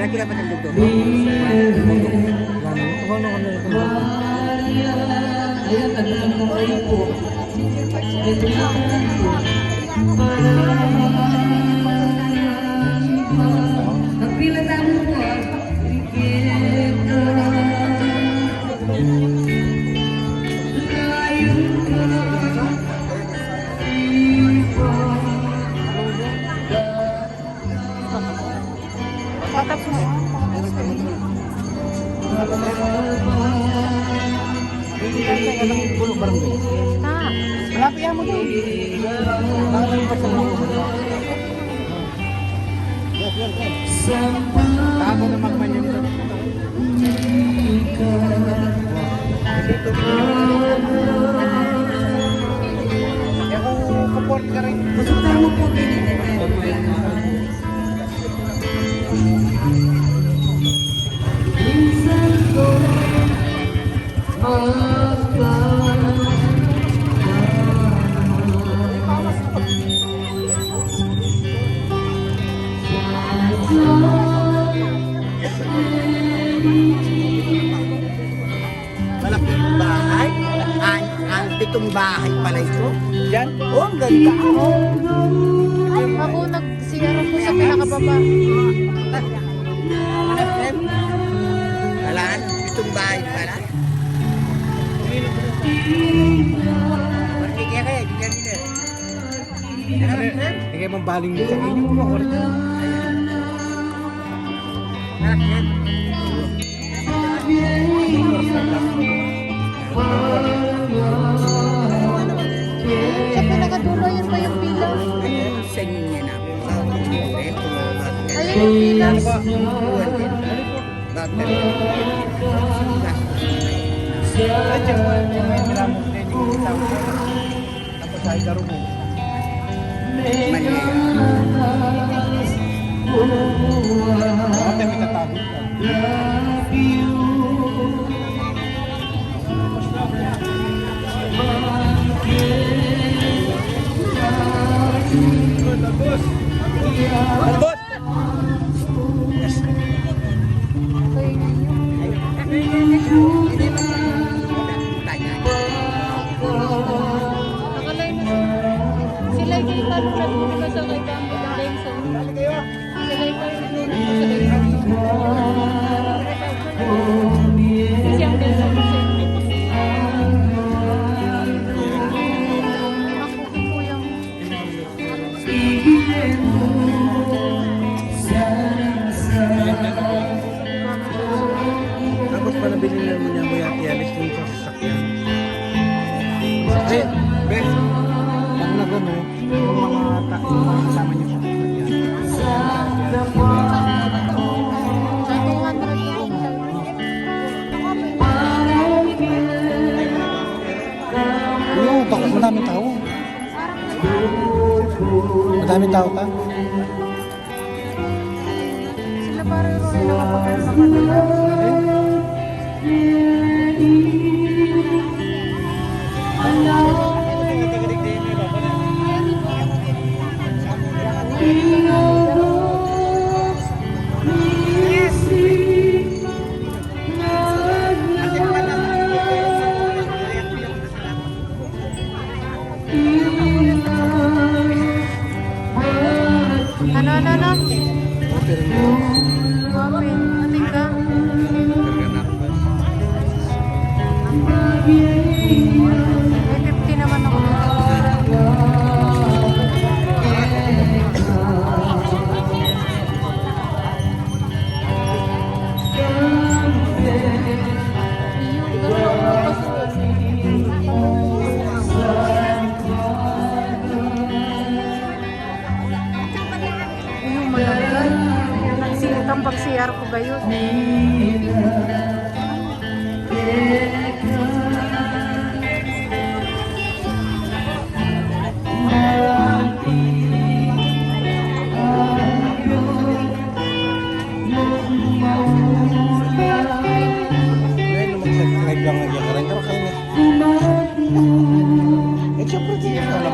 Pati ka pa ng dugdog. Malapit yan mo doon. Tago na magman yung doon. Kaya kung support ka rin. Masuta mo po. Malaking bahay. Ang pitong bahay pala ito. Yan? Oh, ang ganda. Ako nagsigara po sa pinakababa. Alaan, pitong bahay pala. Kaya kaya, ganyan din. Kaya mambaling mo sa inyo mo. Sa pinakadulo, yun ba yung pila? Sa inyo niya na. Ayun yung pila. Tapos ay garo mo. Mali. Ate, may tatagod ka. Boss! Boss! Nakalay na sila yung talo na doon ba sa kay Bambo ng Lenson? Sila yung talo na doon sa kay Bambo. Kasi ang Lenson kasi. Makukin po yung Tapos pa nabili na mo niya mo yung tiyalis dun sa sasakyan. Bes, ang nagano, yung mga kasama niyo sa sasakyan. sa 200 yung Oo, bakit madaming tao? Madaming tao ka? sila parang Roy nakapagkaya sa kanila. Ano? Mapin, ating ka? May 50 naman ako. Yung malagay. Nagsilitang pag-CR ko gayon.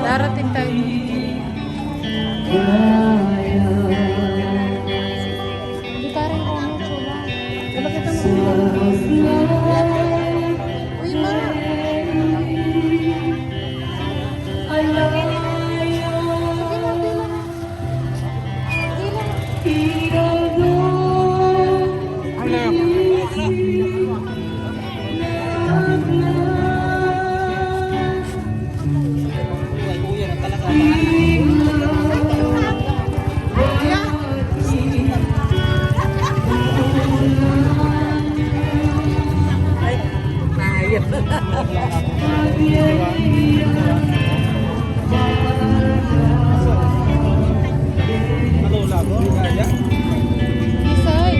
Darating tayo. Hindi tayo rin Isay.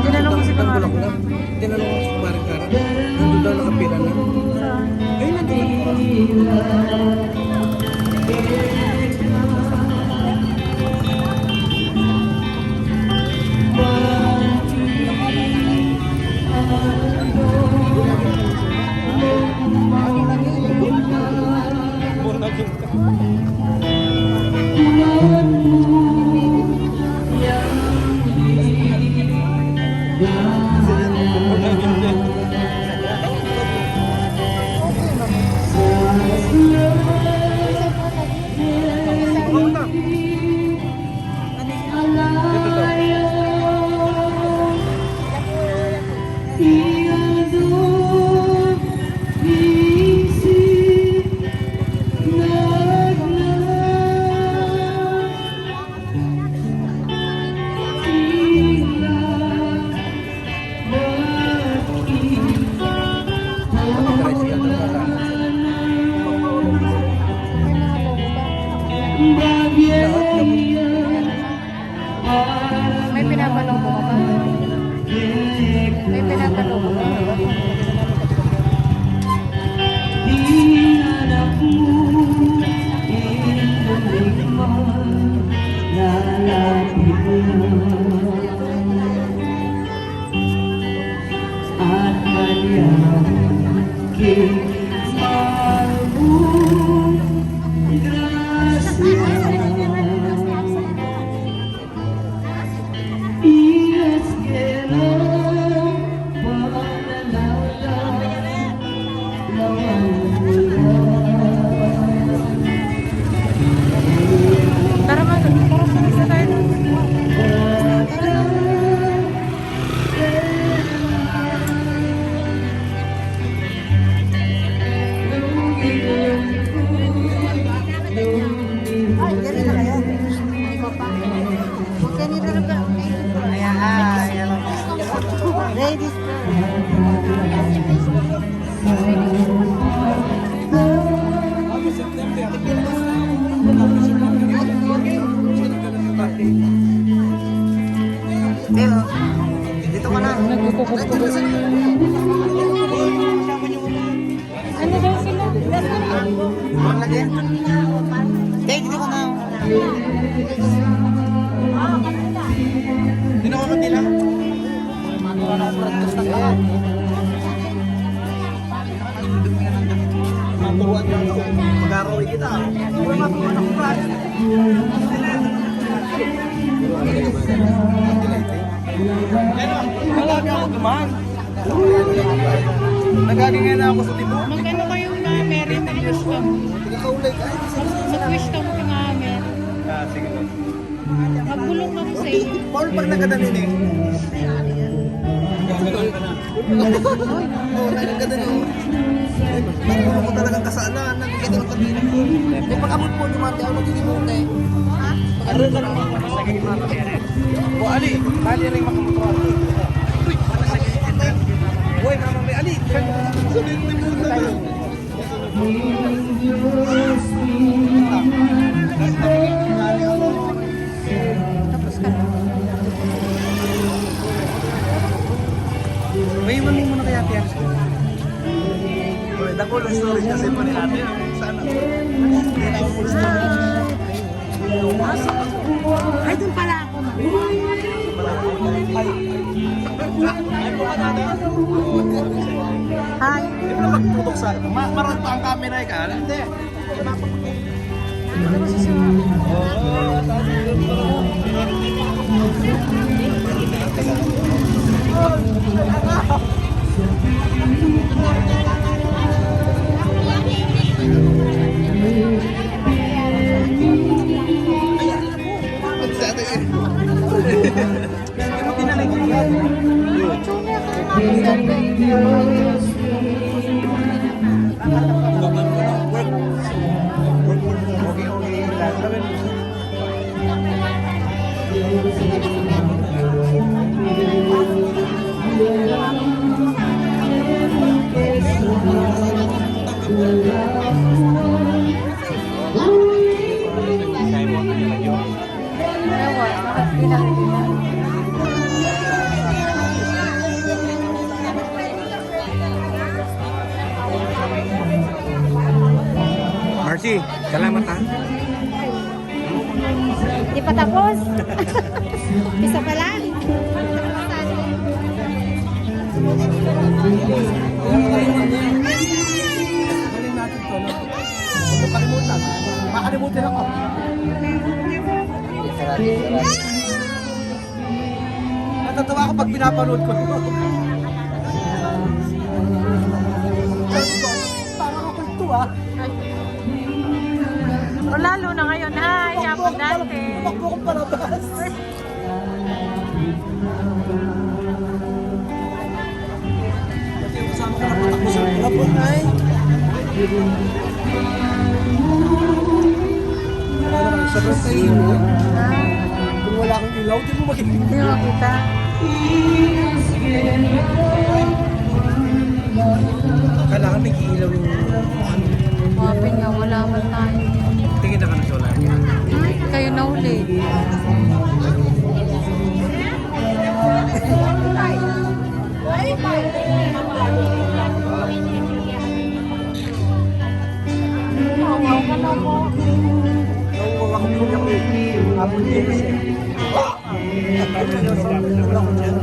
Tinanong mo si Pangarap. Tinanong mo si Pangarap. Nandun daw nakapila na. Ay, nandun. May pinapanood mo ba? May pinapanood mo ba? Tara mag, tara sa tayo. Ladies Pero, dito ka na. Nagkukukukuk. Ano daw sila? Huwag lagi. Dito ka na. Tinawag nila. Maturuan ka ako. Mag-araway kita. Wala maturuan ako ba? Nagagi ako dumaan. Nagagi nga na ako sa tibo. Magkano kayo na meron na wish ka mo? Nagkakaulay ka. Mag-wish ka mo ka nga meron. Sige ba? Magbulong ako sa iyo. Paul, pag nagkadanin eh. Oo, nagkadanin. Parang ako talagang kasalanan. Nagkadanin ang kabila ko. Di pag-amot po, dumati ako nagkikimute. Pag-aral ka naman. O, Ali. Bali rin makamutuwa. Uy, uy, mama may Ali. Sulit na po tayo. Tapos ka na. May iwan mo muna kaya kaya. Dako lang story kasi po ni ate. Sana. Ay, doon pala ako. Hi. Hindi mo na magtutok sa... Marang pa ang camera ka. Hindi. Ewan, bakit pinakikita? Marcy, salamat ha. Di pa tapos. Isa pa lang. Galing natin to, no? Huwag mo kalimutan. Makalimutan ako. Natatawa ako pag pinapanood ko. Parang ako ito ah. O lalo na ngayon, ay, yapon dati. Tumakbo ko palabas. Kasi kasama ko na patakbo sa palabas ay. Sabi sa iyo, kung wala kang ilaw, di mo makikita. Hindi mo makita. Kailangan may ilaw yung Mapin nga, wala man tayo. tingin na ka na solar. Kayo na uli. Wow, ka na mo. Kung ako yung ako, abot din kasi. Wala ko dyan.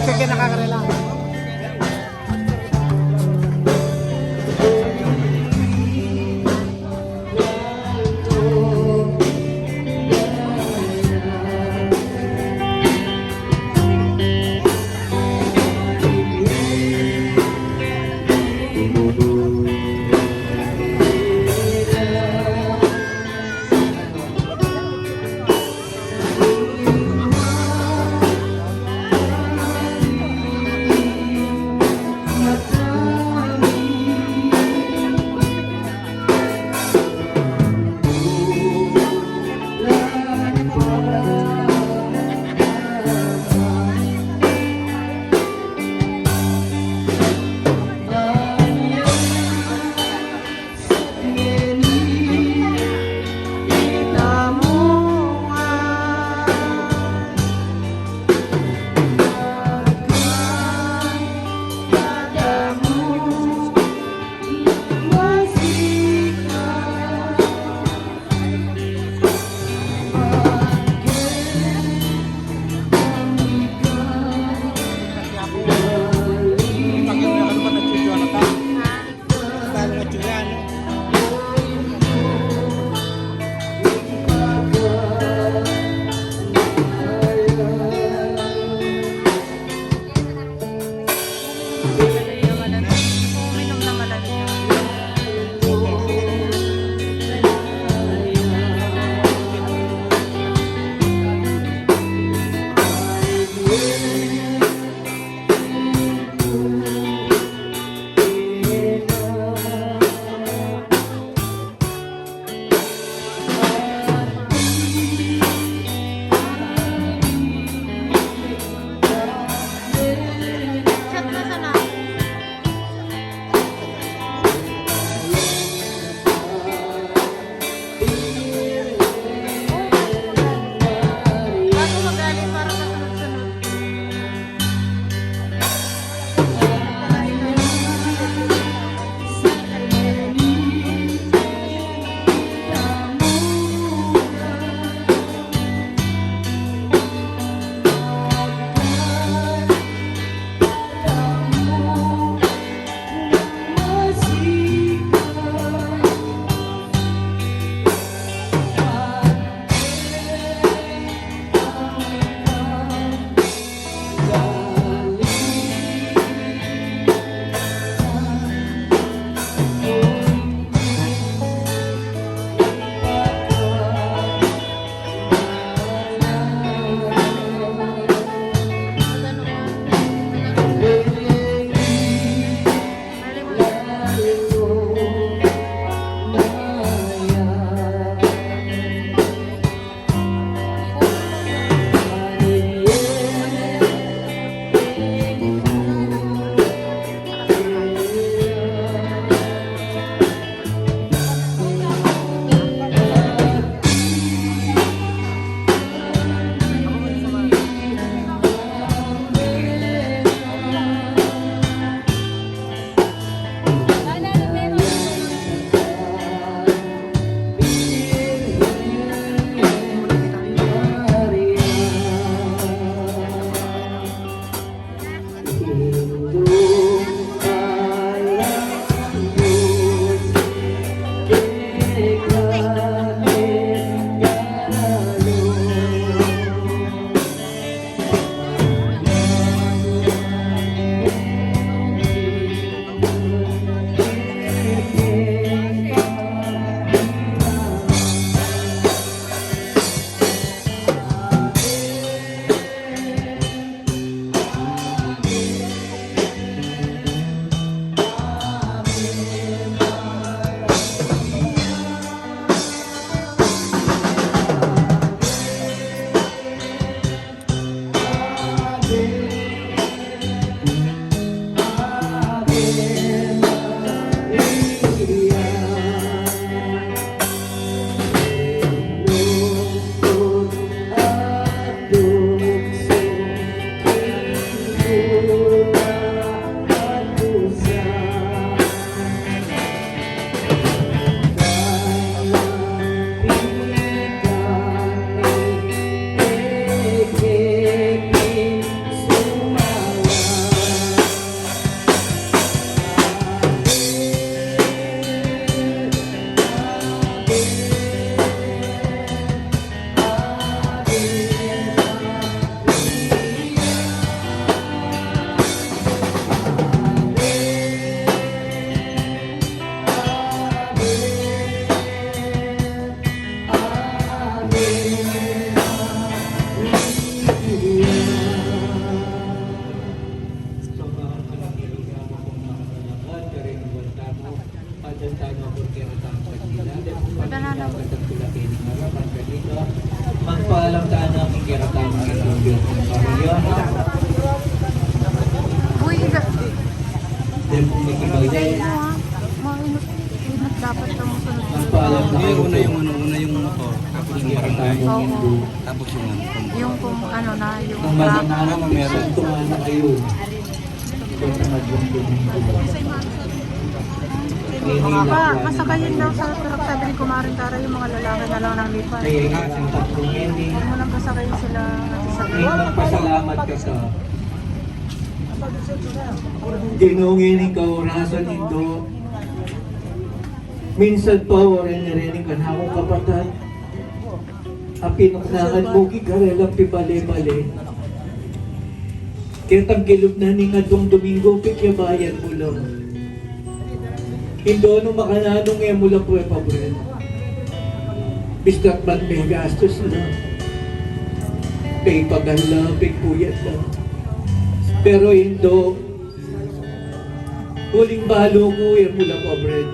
check in nakakarela. Mainit dapat na musunod. Hindi, una yung una yung motor, tapos yung barangay, Oo. tapos yung ano. Yung kung ano na, yung Ang truck. madananan meron tumana kayo. Ito sa Masakayin daw sa truck, sabi ni Kumaring Tara, yung mga lalaki na lang ng lipat. Kaya yung tatlong ending. Hindi mo lang pasakayin sila sa May nagpasalamat ka sa Ginungin ikaw rasan ito. Minsan pa orin nirinig ka na akong kapatid. Ang pinaknakan mo kikarela pibali-bali. Kitang kilog na ni ngadong Domingo pikyabayan mo lang. Hindi ano makananong e mo lang po e paborito. Bistat man may gastos na. Pay pagala, pay puyat na. Pero Indo, huling balo ko yan mula po, Brad.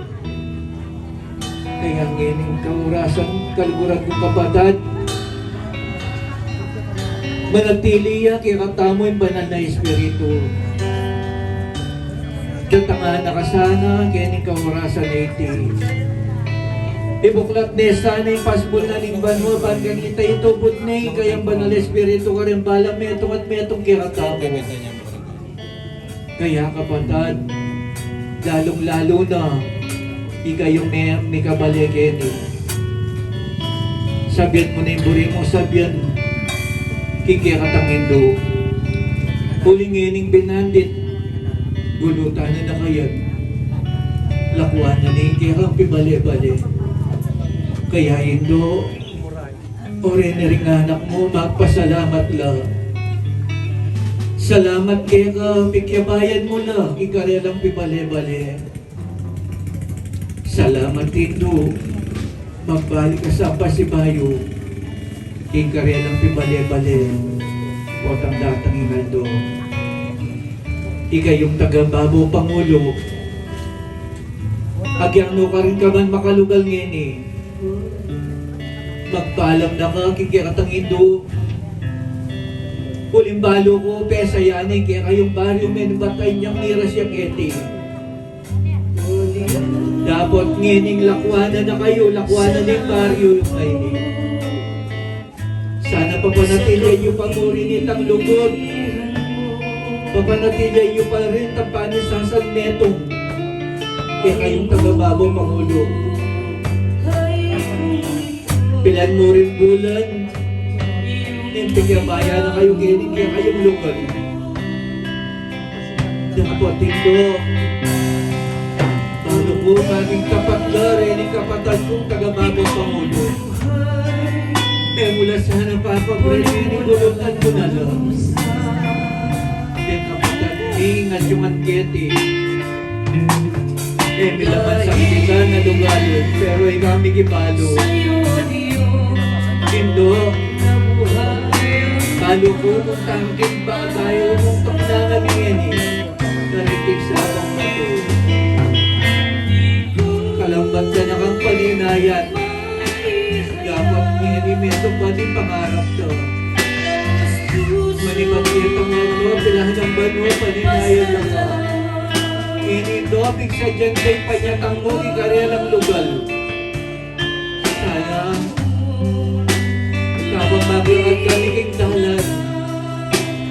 Kaya ngayon kaurasan, kaliguran ko kapatid. Manatili yan, kaya katamo yung banal na espiritu. Datanga na kasana, kaya ng kaurasan na iti. Ibuklat na sana yung pasbol na lingban mo, pagkanita ito putnay, kaya ang banal na espiritu ka rin balang metong at metong kaya katamo. Kaya kapatid, lalong-lalo na, ikayong may kabalik sabihan mo na yung buri mo, sabihan, kikikatangin do. Huling ining binandit, gulutan na kayan. Lakuan na na yung kikang pibali-bali. Kaya Indo, orin na rin anak mo, magpasalamat lang. Salamat kaya ka, pikyabayan mo na, ikarelang pibali-bali. Salamat Indo, magbalik ka sa Pasibayo, ikarelang pibali-bali. Otang datang Igaldo. Ika yung taga-babo Pangulo. Agyang ka rin ka man makalugal ngayon eh. Magpalam na ka, kikikatang Indo. Huling balo ko, pesa yan eh, kaya kayong baryo may nabatay niyang miras yung eti. Dapat ngining lakwanan na kayo, lakwanan na yung baryo yung kaili. Sana papanatilan yung panguri nitang lugod. Papanatilan yung pa rin tapanin sa metong. Kaya kayong tagababo Pangulo. Pilan mo rin bulan. Pigyabayan na kayo gining kaya kayong lugar. Dapat ito, paano po kaming kapatlar, ining kapatad kong tagabago Pangulo. Mula sana papagrin, ining gulutan ko na lang. Yung kapatad, ingat yung angketi. Milaman sa kita na lugalon, pero ikaw migipalo. Indo, Halo ko kung tangking ba tayo mong pagdangan ngayon eh. Naritig sa abang mato. Kalambat ka na kang palinayan. Dapat minimento pa din pangarap to. Manimatito nga to, pilahan ng bano, palinayan lang ka. Inindo, big sa dyan kay panyatang mo, ikarelang lugal. Sana, kapag mabirat ka niging dalan,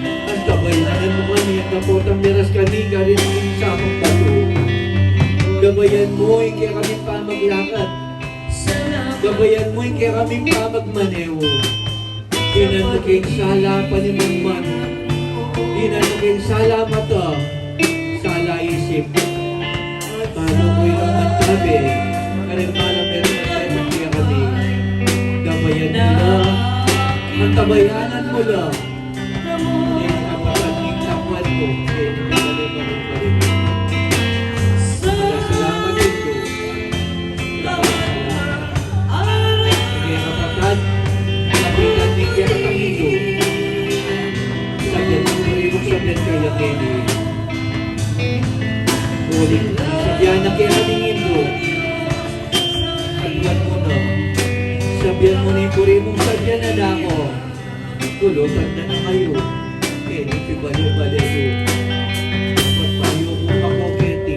ang tabayanan mo kami, kapotang miras ka ni ka rin ang samang bato. Gabayan mo, hindi kami pa maglakad. Gabayan mo, hindi kami pa magmaneho. Inanuking sala pa ni Mangman. Inanuking sala mata, sala isip. Paano ko yung mantabi? Karing malam meron na tayo magkaya kami. Gabayan nila. Ang tabayanan mo lang. Hindi na kapatid takwan ko. Hindi na balik-balik. Salamat ito. Sige kapatid, lapitan ni kaya ang ito. Sabyan mo rin mo sabyan kaya kaya. Ulit, sabyan na kaya ang ito. Agwan mo na. Sabyan mo ni puri mong sabyan na ako. Kulutan na na kayo. Kaya pibali-bali ko. Pagpayo ko ako, Keti.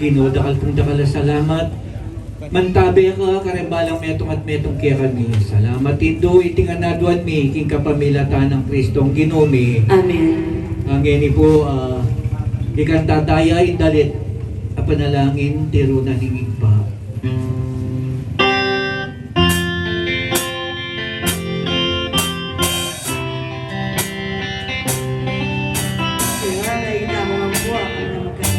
Ginoo, dakal kong dakala salamat. Mantabi ka, karimbalang metong at metong kaya kami. Salamat Indo, itinganadwan mi, king kapamilatan ng Kristong Ginoo. Amen. Ang gini po, ikan tataya indalit, apanalangin, tiro na ningig pa. Kaya nakita mo ang buwa ang namagkakita.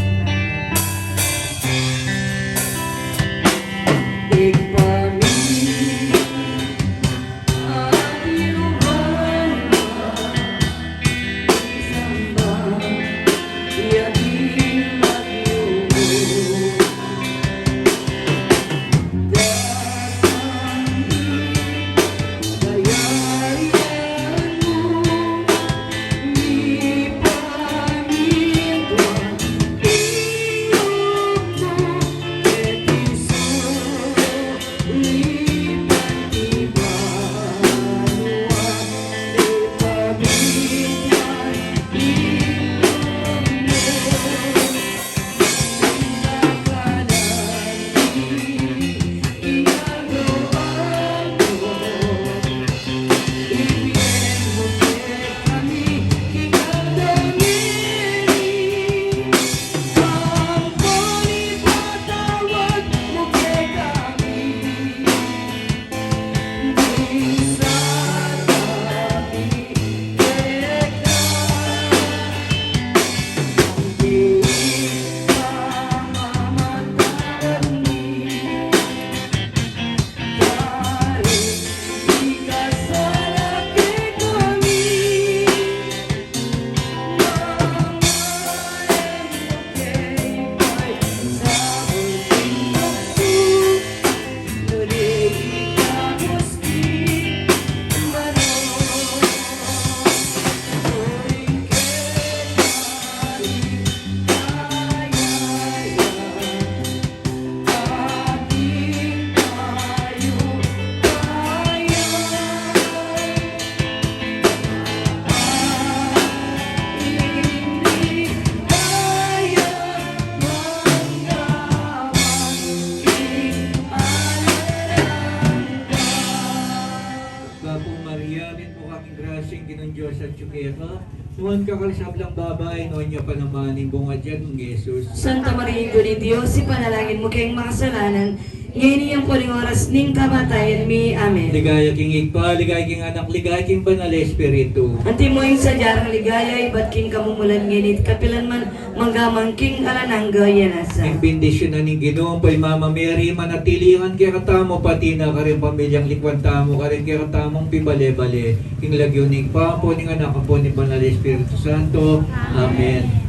Nuhan kakalisablang babay, noon niya panamaning bunga dyan ng Jesus. Santa Maria, Ina ni Diyos, ipanalangin mo kayong makasalanan, ngayon iyang puling oras ning kamatayan mi. Amen. Ligaya king igpa, ligaya king anak, ligaya king banal espiritu. Anti mo yung sadyarang ligaya, iba't king kamumulan nginit, kapilan man manggamang king alanangga yanasa. Ang bendisyon na ning Ginoong pay Mama Mary, manatilihan kaya katamo pati na ka rin pamilyang likwan tamo, ka rin kaya katamong pibale-bale. King lagyo ning papo, ning anak po ni banal espiritu santo. Amen.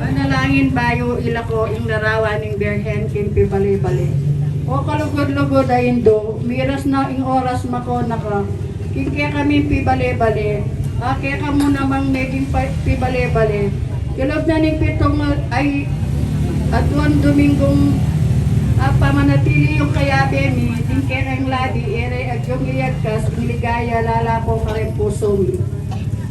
Panalangin bayo ilako ing larawan ning Birhen king pibali-bali. O kalugod-lugod ay Indo, miras na ing oras mako naka. King kaya kami pibali-bali. Kaya ka mo namang naging pibali-bali. Kilob na ning pitong ay atuan Domingong pamanatili yung kayabe mi. Din kaya ang ladi ere agyong iyagkas ing ligaya lalapo ka rin puso mi.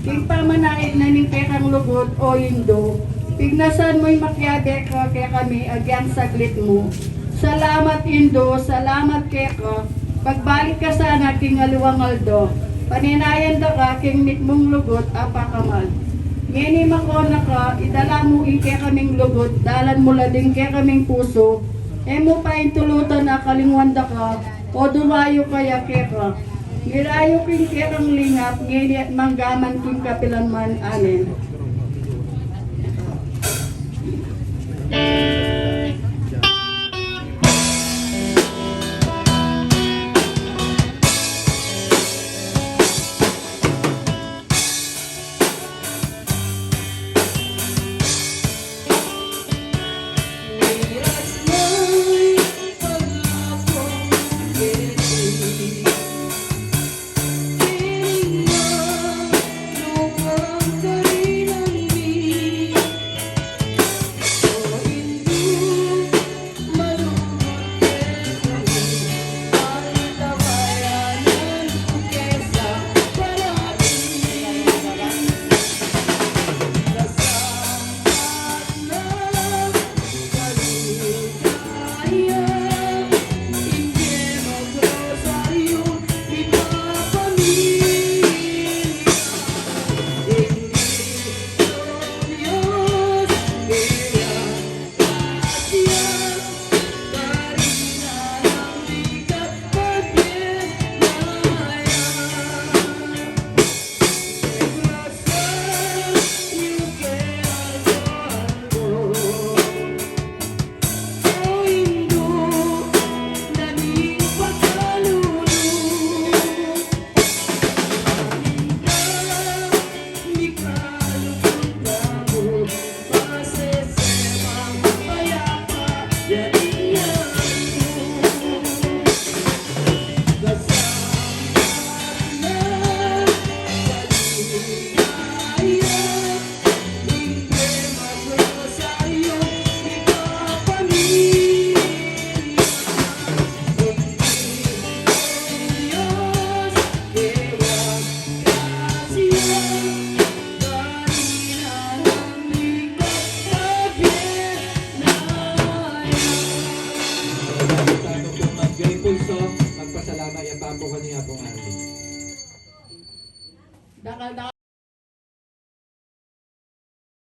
King pamanait na ning kaya kang lugod o Indo. Pignasan mo'y makyabe ka kaya kami agyang saglit mo. Salamat Indo, salamat kaya ka. Pagbalik ka sana king aluwangaldo. Paninayan da ka king mitmong lugot apakamal. Ngeni makona ka, idala mo kaya kaming lugot, dalan mo lading kaya kaming puso. Mo pa intulutan na kalingwan da ka, o dumayo kaya kaya ka. Nirayo king kaya kang lingap, ngeni at manggaman king kapilanman. Amen.